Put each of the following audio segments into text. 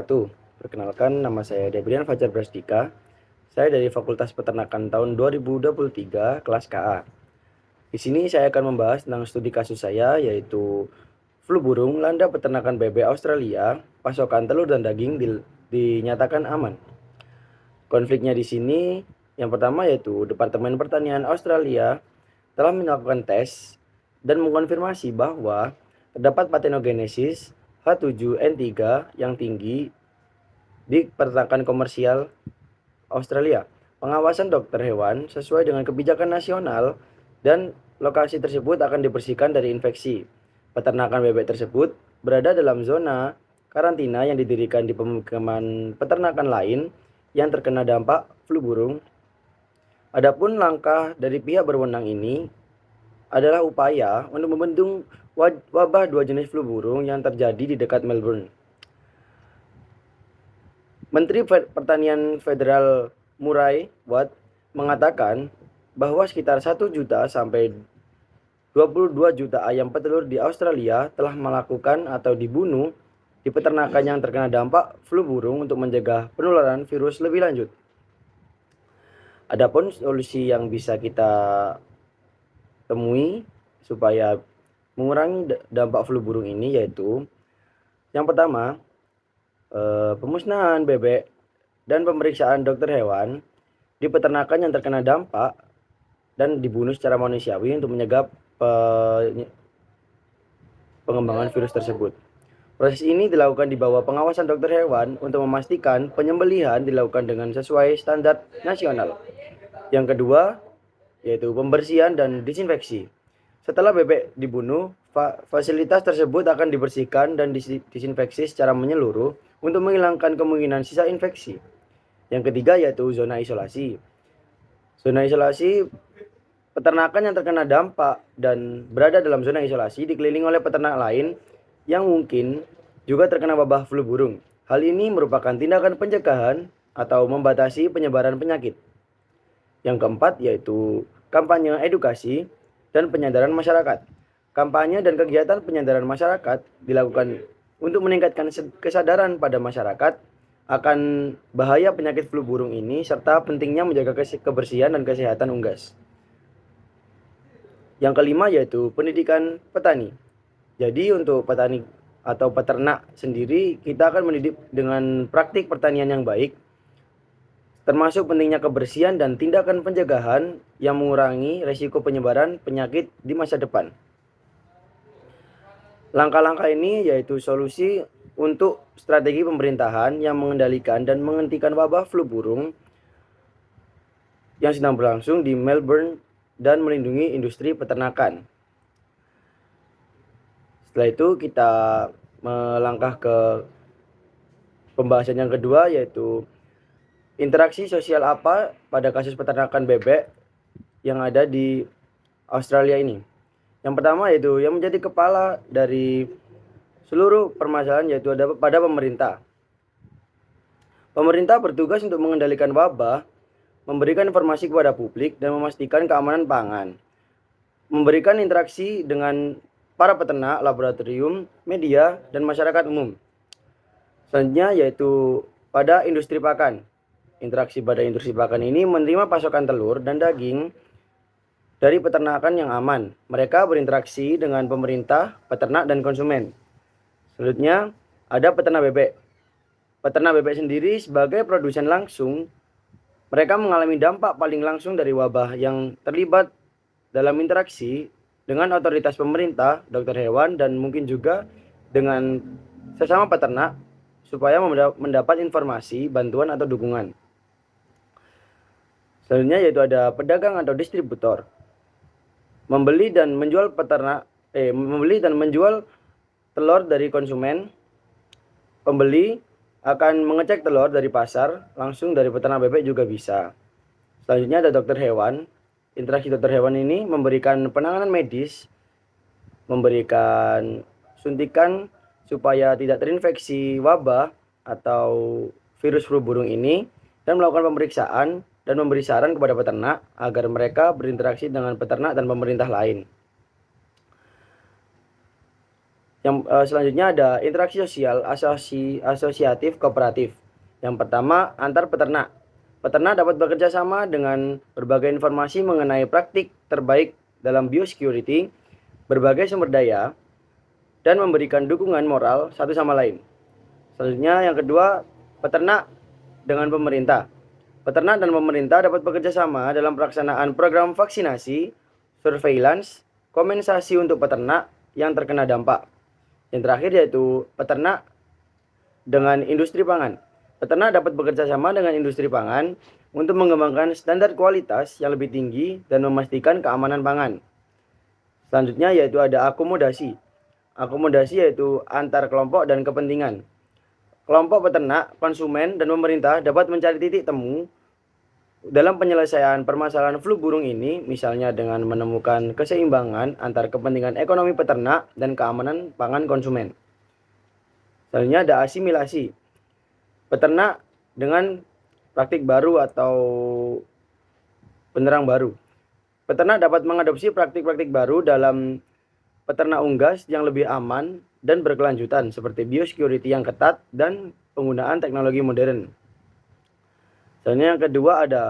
wabarakatuh. Perkenalkan, nama saya Debrian Fajar Brasdika. Saya dari Fakultas Peternakan tahun 2023, kelas KA. Di sini saya akan membahas tentang studi kasus saya, yaitu flu burung landa peternakan bebek Australia, pasokan telur dan daging dinyatakan aman. Konfliknya di sini, yang pertama yaitu Departemen Pertanian Australia telah melakukan tes dan mengkonfirmasi bahwa terdapat pathogenesis H7N3 yang tinggi di peternakan komersial Australia. Pengawasan dokter hewan sesuai dengan kebijakan nasional dan lokasi tersebut akan dibersihkan dari infeksi. Peternakan bebek tersebut berada dalam zona karantina yang didirikan di pemukiman peternakan lain yang terkena dampak flu burung. Adapun langkah dari pihak berwenang ini adalah upaya untuk membendung wabah dua jenis flu burung yang terjadi di dekat Melbourne. Menteri Pertanian Federal Murray Watt mengatakan bahwa sekitar 1 juta sampai 22 juta ayam petelur di Australia telah melakukan atau dibunuh di peternakan yang terkena dampak flu burung untuk mencegah penularan virus lebih lanjut. Adapun solusi yang bisa kita temui supaya mengurangi dampak flu burung ini yaitu yang pertama, pemusnahan bebek dan pemeriksaan dokter hewan di peternakan yang terkena dampak dan dibunuh secara manusiawi untuk menyegah pengembangan virus tersebut. Proses ini dilakukan di bawah pengawasan dokter hewan untuk memastikan penyembelihan dilakukan dengan sesuai standar nasional. Yang kedua, yaitu pembersihan dan disinfeksi. Setelah bebek dibunuh, fasilitas tersebut akan dibersihkan dan disinfeksi secara menyeluruh untuk menghilangkan kemungkinan sisa infeksi. Yang ketiga yaitu zona isolasi. Zona isolasi peternakan yang terkena dampak dan berada dalam zona isolasi dikelilingi oleh peternak lain yang mungkin juga terkena wabah flu burung. Hal ini merupakan tindakan pencegahan atau membatasi penyebaran penyakit. Yang keempat yaitu kampanye edukasi dan penyadaran masyarakat. Kampanye dan kegiatan penyadaran masyarakat dilakukan untuk meningkatkan kesadaran pada masyarakat akan bahaya penyakit flu burung ini serta pentingnya menjaga kebersihan dan kesehatan unggas. Yang kelima yaitu pendidikan petani. Jadi untuk petani atau peternak sendiri kita akan mendidik dengan praktik pertanian yang baik, termasuk pentingnya kebersihan dan tindakan pencegahan yang mengurangi risiko penyebaran penyakit di masa depan. Langkah-langkah ini yaitu solusi untuk strategi pemerintahan yang mengendalikan dan menghentikan wabah flu burung yang sedang berlangsung di Melbourne dan melindungi industri peternakan. Setelah itu kita melangkah ke pembahasan yang kedua yaitu interaksi sosial apa pada kasus peternakan bebek yang ada di Australia ini. Yang pertama yaitu yang menjadi kepala dari seluruh permasalahan yaitu ada pada pemerintah. Pemerintah bertugas untuk mengendalikan wabah, memberikan informasi kepada publik dan memastikan keamanan pangan. Memberikan interaksi dengan para peternak, laboratorium, media, dan masyarakat umum. Selanjutnya yaitu pada industri pakan. Interaksi pada industri pakan ini menerima pasokan telur dan daging dari peternakan yang aman. Mereka berinteraksi dengan pemerintah, peternak, dan konsumen. Selanjutnya ada peternak bebek. Peternak bebek sendiri sebagai produsen langsung, mereka mengalami dampak paling langsung dari wabah yang terlibat dalam interaksi dengan otoritas pemerintah, dokter hewan, dan mungkin juga dengan sesama peternak supaya mendapat informasi, bantuan, atau dukungan. Selanjutnya yaitu ada pedagang atau distributor. Membeli dan menjual telur dari konsumen. Pembeli akan mengecek telur dari pasar, langsung dari peternak bebek juga bisa. Selanjutnya ada dokter hewan. Interaksi dokter hewan ini memberikan penanganan medis, memberikan suntikan supaya tidak terinfeksi wabah atau virus flu burung ini, dan melakukan pemeriksaan dan memberi saran kepada peternak agar mereka berinteraksi dengan peternak dan pemerintah lain. Selanjutnya ada interaksi sosial asosiatif kooperatif. Yang pertama, antar peternak. Peternak dapat bekerja sama dengan berbagai informasi mengenai praktik terbaik dalam biosecurity, berbagai sumber daya, dan memberikan dukungan moral satu sama lain. Selanjutnya yang kedua, peternak dengan pemerintah. Peternak dan pemerintah dapat bekerja sama dalam pelaksanaan program vaksinasi, surveillance, kompensasi untuk peternak yang terkena dampak. Yang terakhir yaitu peternak dengan industri pangan. Peternak dapat bekerja sama dengan industri pangan untuk mengembangkan standar kualitas yang lebih tinggi dan memastikan keamanan pangan. Selanjutnya yaitu ada akomodasi. Akomodasi yaitu antar kelompok dan kepentingan. Kelompok peternak, konsumen, dan pemerintah dapat mencari titik temu dalam penyelesaian permasalahan flu burung ini, misalnya dengan menemukan keseimbangan antar kepentingan ekonomi peternak dan keamanan pangan konsumen. Selanjutnya ada asimilasi. Peternak dengan praktik baru atau penerang baru. Peternak dapat mengadopsi praktik-praktik baru dalam peternak unggas yang lebih aman dan berkelanjutan seperti biosecurity yang ketat dan penggunaan teknologi modern. Selanjutnya yang kedua ada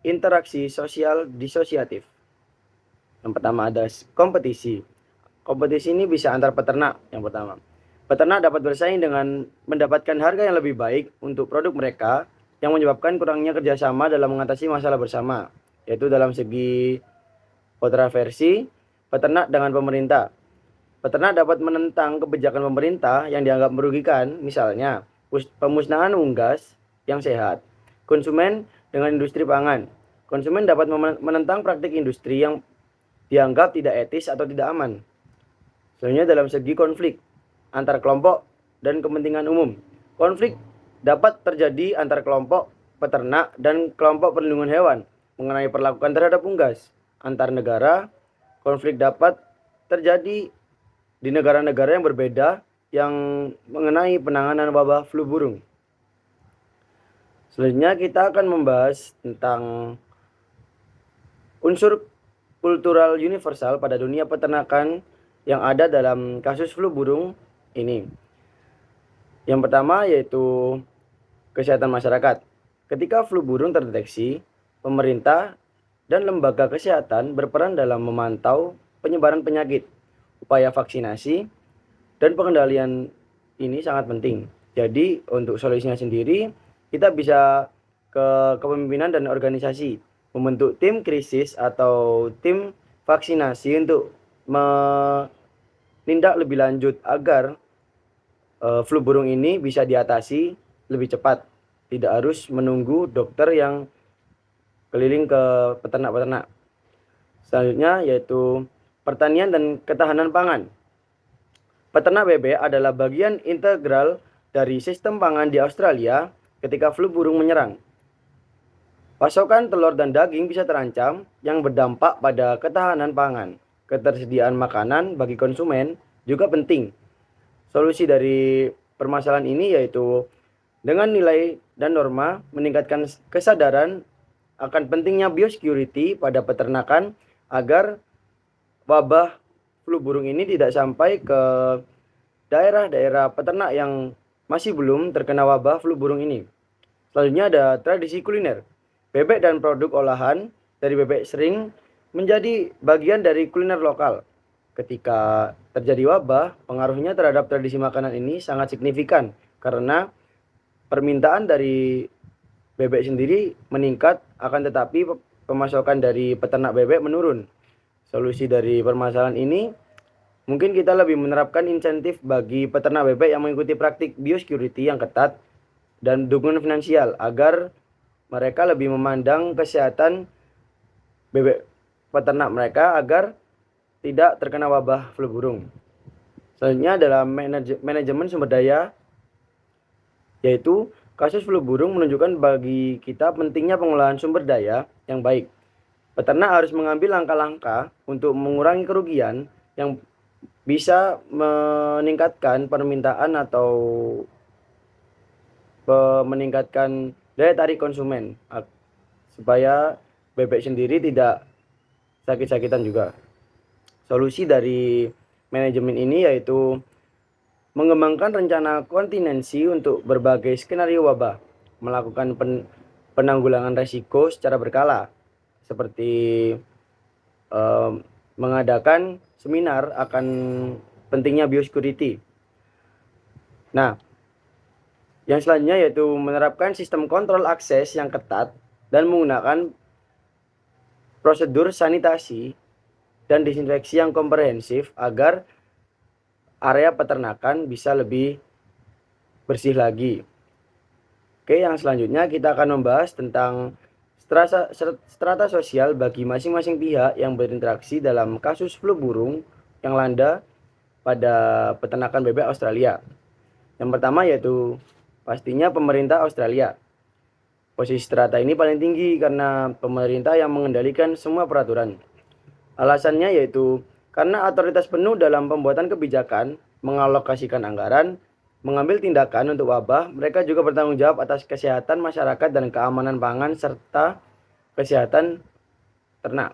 interaksi sosial disosiatif. Yang pertama ada kompetisi. Kompetisi ini bisa antar peternak. Yang pertama, peternak dapat bersaing dengan mendapatkan harga yang lebih baik untuk produk mereka yang menyebabkan kurangnya kerjasama dalam mengatasi masalah bersama, yaitu dalam segi kontroversi peternak dengan pemerintah. Peternak dapat menentang kebijakan pemerintah yang dianggap merugikan, misalnya pemusnahan unggas yang sehat. Konsumen dengan industri pangan. Konsumen dapat menentang praktik industri yang dianggap tidak etis atau tidak aman. Selanjutnya dalam segi konflik antar kelompok dan kepentingan umum. Konflik dapat terjadi antar kelompok peternak dan kelompok perlindungan hewan mengenai perlakuan terhadap unggas. Antar negara, konflik dapat terjadi di negara-negara yang berbeda yang mengenai penanganan wabah flu burung. Selanjutnya kita akan membahas tentang unsur kultural universal pada dunia peternakan yang ada dalam kasus flu burung ini. Yang pertama yaitu kesehatan masyarakat. Ketika flu burung terdeteksi, pemerintah dan lembaga kesehatan berperan dalam memantau penyebaran penyakit. Upaya vaksinasi dan pengendalian ini sangat penting. Jadi untuk solusinya sendiri, kita bisa ke kepemimpinan dan organisasi membentuk tim krisis atau tim vaksinasi untuk menindak lebih lanjut agar flu burung ini bisa diatasi lebih cepat. Tidak harus menunggu dokter yang keliling ke peternak-peternak. Selanjutnya yaitu pertanian dan ketahanan pangan. Peternak bebek adalah bagian integral dari sistem pangan di Australia ketika flu burung menyerang. Pasokan telur dan daging bisa terancam yang berdampak pada ketahanan pangan. Ketersediaan makanan bagi konsumen juga penting. Solusi dari permasalahan ini yaitu dengan nilai dan norma meningkatkan kesadaran akan pentingnya biosecurity pada peternakan agar wabah flu burung ini tidak sampai ke daerah-daerah peternak yang masih belum terkena wabah flu burung ini. Selanjutnya ada tradisi kuliner. Bebek dan produk olahan dari bebek sering menjadi bagian dari kuliner lokal. Ketika terjadi wabah, pengaruhnya terhadap tradisi makanan ini sangat signifikan karena permintaan dari bebek sendiri meningkat, akan tetapi pemasokan dari peternak bebek menurun. Solusi dari permasalahan ini mungkin kita lebih menerapkan insentif bagi peternak bebek yang mengikuti praktik biosecurity yang ketat dan dukungan finansial agar mereka lebih memandang kesehatan bebek peternak mereka agar tidak terkena wabah flu burung. Selanjutnya adalah manajemen sumber daya, yaitu kasus flu burung menunjukkan bagi kita pentingnya pengolahan sumber daya yang baik. Peternak harus mengambil langkah-langkah untuk mengurangi kerugian yang bisa meningkatkan permintaan atau meningkatkan daya tarik konsumen supaya bebek sendiri tidak sakit-sakitan juga. Solusi dari manajemen ini yaitu mengembangkan rencana kontingensi untuk berbagai skenario wabah, melakukan penanggulangan risiko secara berkala, seperti mengadakan seminar akan pentingnya biosecurity. Nah, yang selanjutnya yaitu menerapkan sistem kontrol akses yang ketat dan menggunakan prosedur sanitasi dan disinfeksi yang komprehensif agar area peternakan bisa lebih bersih lagi. Oke, yang selanjutnya kita akan membahas tentang strata sosial bagi masing-masing pihak yang berinteraksi dalam kasus flu burung yang landa pada peternakan bebek Australia. Yang pertama yaitu pastinya pemerintah Australia. Posisi strata ini paling tinggi karena pemerintah yang mengendalikan semua peraturan. Alasannya yaitu karena otoritas penuh dalam pembuatan kebijakan, mengalokasikan anggaran, mengambil tindakan untuk wabah. Mereka juga bertanggung jawab atas kesehatan masyarakat dan keamanan pangan serta kesehatan ternak.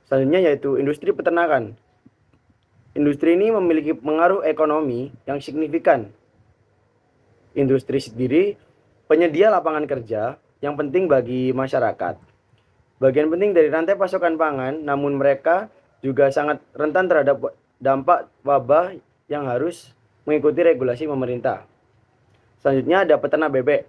Selanjutnya yaitu industri peternakan. Industri ini memiliki pengaruh ekonomi yang signifikan. Industri sendiri penyedia lapangan kerja yang penting bagi masyarakat. Bagian penting dari rantai pasokan pangan, namun mereka juga sangat rentan terhadap dampak wabah yang harus mengikuti regulasi pemerintah. Selanjutnya ada peternak bebek.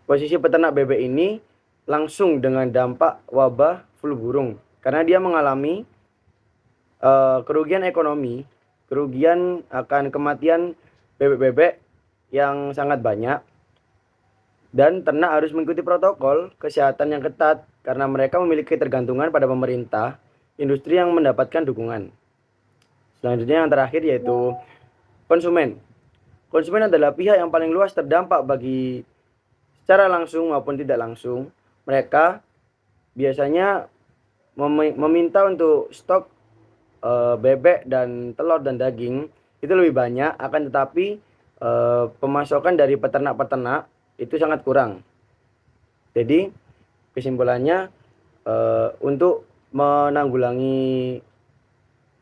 Posisi peternak bebek ini langsung dengan dampak wabah flu burung karena dia mengalami kerugian ekonomi, kerugian akan kematian bebek-bebek yang sangat banyak, dan ternak harus mengikuti protokol kesehatan yang ketat karena mereka memiliki ketergantungan pada pemerintah, industri yang mendapatkan dukungan. Selanjutnya yang terakhir yaitu konsumen. Konsumen adalah pihak yang paling luas terdampak bagi secara langsung maupun tidak langsung. Mereka biasanya meminta untuk stok bebek dan telur dan daging itu lebih banyak, akan tetapi pemasokan dari peternak-peternak itu sangat kurang. Jadi kesimpulannya untuk menanggulangi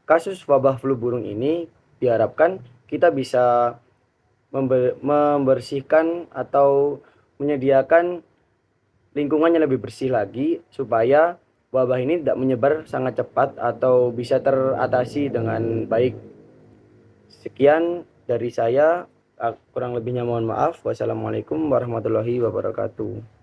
kasus wabah flu burung ini diharapkan kita bisa membersihkan atau menyediakan lingkungan yang lebih bersih lagi supaya wabah ini tidak menyebar sangat cepat atau bisa teratasi dengan baik. Sekian dari saya, kurang lebihnya mohon maaf. Wassalamualaikum warahmatullahi wabarakatuh.